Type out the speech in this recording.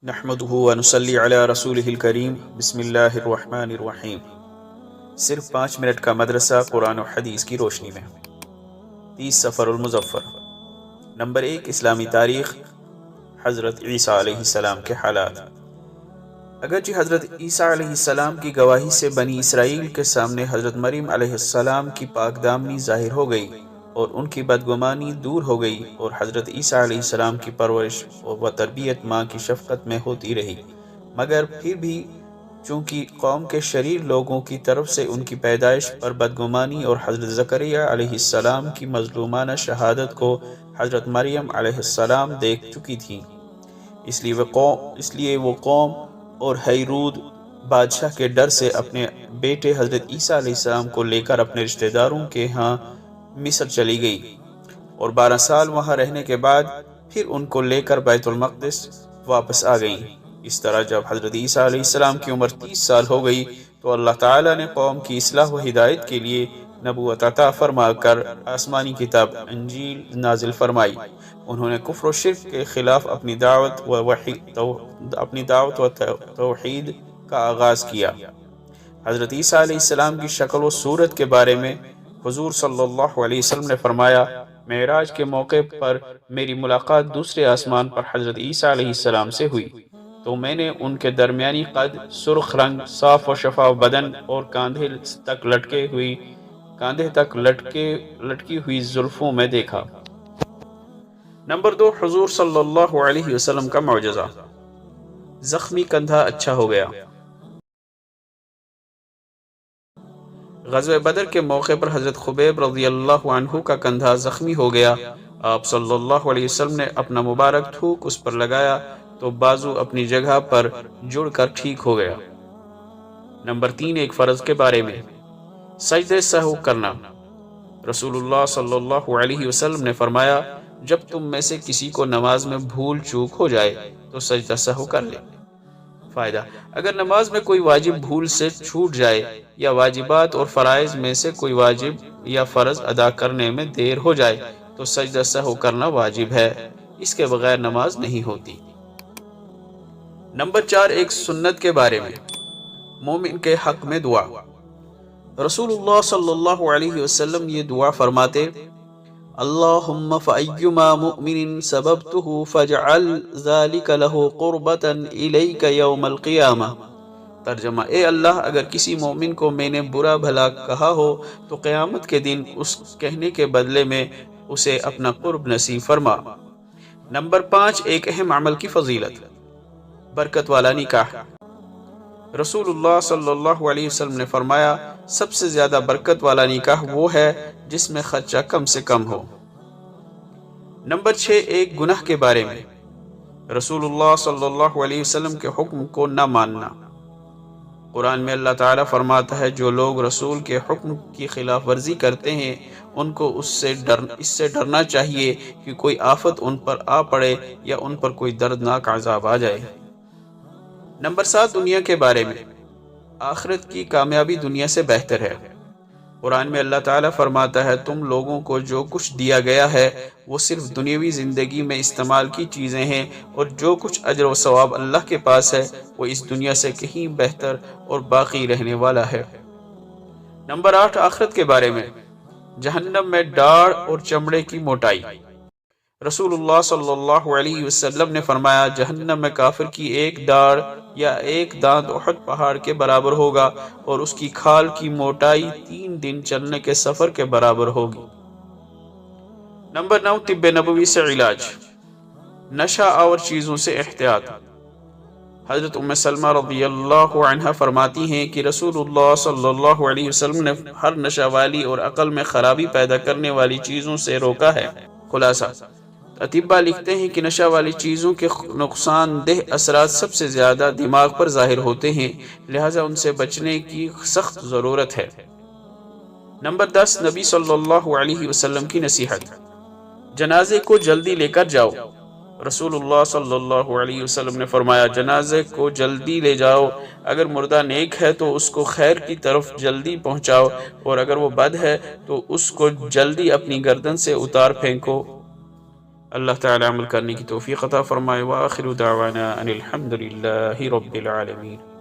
نحمده ونصلي علی رسولہ الکریم بسم اللہ الرحمن الرحیم۔ صرف 5 منٹ کا مدرسہ قرآن و حدیث کی روشنی میں 30 سفر المظفر۔ نمبر 1، اسلامی تاریخ، حضرت عیسیٰ علیہ السلام کے حالات۔ اگرچہ حضرت عیسیٰ علیہ السلام کی گواہی سے بنی اسرائیل کے سامنے حضرت مریم علیہ السلام کی پاک دامنی ظاہر ہو گئی اور ان کی بدگمانی دور ہو گئی، اور حضرت عیسیٰ علیہ السلام کی پرورش و تربیت ماں کی شفقت میں ہوتی رہی، مگر پھر بھی چونکہ قوم کے شریر لوگوں کی طرف سے ان کی پیدائش پر بدگمانی اور حضرت زکریہ علیہ السلام کی مظلومانہ شہادت کو حضرت مریم علیہ السلام دیکھ چکی تھیں، اس لیے وہ قوم اور ہیرود بادشاہ کے ڈر سے اپنے بیٹے حضرت عیسیٰ علیہ السلام کو لے کر اپنے رشتہ داروں کے ہاں مصر چلی گئی، اور 12 سال وہاں رہنے کے بعد پھر ان کو لے کر بیت المقدس واپس آ گئیں۔ اس طرح جب حضرت عیسیٰ علیہ السلام کی عمر 30 سال ہو گئی تو اللہ تعالیٰ نے قوم کی اصلاح و ہدایت کے لیے نبوت عطا فرما کر آسمانی کتاب انجیل نازل فرمائی۔ انہوں نے کفر و شرک کے خلاف اپنی دعوت و توحید کا آغاز کیا۔ حضرت عیسیٰ علیہ السلام کی شکل و صورت کے بارے میں حضور صلی اللہ علیہ وسلم نے فرمایا، معراج کے موقع پر میری ملاقات دوسرے آسمان پر حضرت عیسیٰ علیہ السلام سے ہوئی، تو میں نے ان کے درمیانی قد، سرخ رنگ، صاف و شفاف بدن اور کاندھے تک لٹکی ہوئی زلفوں میں دیکھا۔ نمبر 2، حضور صلی اللہ علیہ وسلم کا معجزہ، زخمی کندھا اچھا ہو گیا۔ غزوہ بدر کے موقع پر حضرت خبیب رضی اللہ عنہ کا کندھا زخمی ہو گیا۔ آپ صلی اللہ علیہ وسلم نے اپنا مبارک تھوک اس پر لگایا تو بازو اپنی جگہ پر جڑ کر ٹھیک ہو گیا۔ نمبر 3، ایک فرض کے بارے میں، سجدہ سہو کرنا۔ رسول اللہ صلی اللہ علیہ وسلم نے فرمایا، جب تم میں سے کسی کو نماز میں بھول چوک ہو جائے تو سجدہ سہو کر لے۔ فائدہ: اگر نماز میں کوئی واجب بھول سے چھوٹ جائے یا واجبات اور فرائض میں سے کوئی واجب یا فرض ادا کرنے میں دیر ہو جائے تو سجدہ سہو کرنا واجب ہے، اس کے بغیر نماز نہیں ہوتی۔ نمبر 4، ایک سنت کے بارے میں، مومن کے حق میں دعا۔ رسول اللہ صلی اللہ علیہ وسلم یہ دعا فرماتے، اللہم فأیما مؤمن سببتہ فاجعل ذالک لہ قربتا الیک یوم القیامہ۔ ترجمہ: اے اللہ، اگر کسی مومن کو میں نے برا بھلا کہا ہو تو قیامت کے دن اس کہنے کے بدلے میں اسے اپنا قرب نصیب فرما۔ نمبر 5، ایک اہم عمل کی فضیلت، برکت والا نکاح۔ رسول اللہ صلی اللہ علیہ وسلم نے فرمایا، سب سے زیادہ برکت والا نکاح وہ ہے جس میں خرچہ کم سے کم ہو۔ نمبر 6، ایک گناہ کے بارے میں، رسول اللہ صلی اللہ علیہ وسلم کے حکم کو نہ ماننا۔ قرآن میں اللہ تعالیٰ فرماتا ہے، جو لوگ رسول کے حکم کی خلاف ورزی کرتے ہیں ان کو اس سے ڈرنا چاہیے کہ کوئی آفت ان پر آ پڑے یا ان پر کوئی دردناک عذاب آ جائے۔ نمبر 7، دنیا کے بارے میں، آخرت کی کامیابی دنیا سے بہتر ہے۔ قرآن میں اللہ تعالیٰ فرماتا ہے، تم لوگوں کو جو کچھ دیا گیا ہے وہ صرف دنیاوی زندگی میں استعمال کی چیزیں ہیں، اور جو کچھ اجر و ثواب اللہ کے پاس ہے وہ اس دنیا سے کہیں بہتر اور باقی رہنے والا ہے۔ نمبر 8، آخرت کے بارے میں، جہنم میں ڈاڑھ اور چمڑے کی موٹائی۔ رسول اللہ صلی اللہ علیہ وسلم نے فرمایا، جہنم میں کافر کی ایک ڈاڑھ یا ایک دانت احد پہاڑ کے برابر ہوگا، اور اس کی کھال کی موٹائی 3 دن چلنے کے سفر کے برابر ہوگی۔ نمبر 9، طب نبوی سے علاج، نشہ آور چیزوں سے احتیاط۔ حضرت ام سلمہ رضی اللہ عنہ فرماتی ہیں کہ رسول اللہ صلی اللہ علیہ وسلم نے ہر نشہ والی اور عقل میں خرابی پیدا کرنے والی چیزوں سے روکا ہے۔ خلاصہ: اطباء لکھتے ہیں کہ نشہ والی چیزوں کے نقصان دہ اثرات سب سے زیادہ دماغ پر ظاہر ہوتے ہیں، لہٰذا ان سے بچنے کی سخت ضرورت ہے۔ نمبر 10، نبی صلی اللہ علیہ وسلم کی نصیحت، جنازے کو جلدی لے کر جاؤ۔ رسول اللہ صلی اللہ علیہ وسلم نے فرمایا، جنازے کو جلدی لے جاؤ، اگر مردہ نیک ہے تو اس کو خیر کی طرف جلدی پہنچاؤ، اور اگر وہ بد ہے تو اس کو جلدی اپنی گردن سے اتار پھینکو۔ اللہ تعالی عمل کرنے کی توفیق عطا فرمائے۔ وآخر دعوانا ان الحمد للہ رب العالمین۔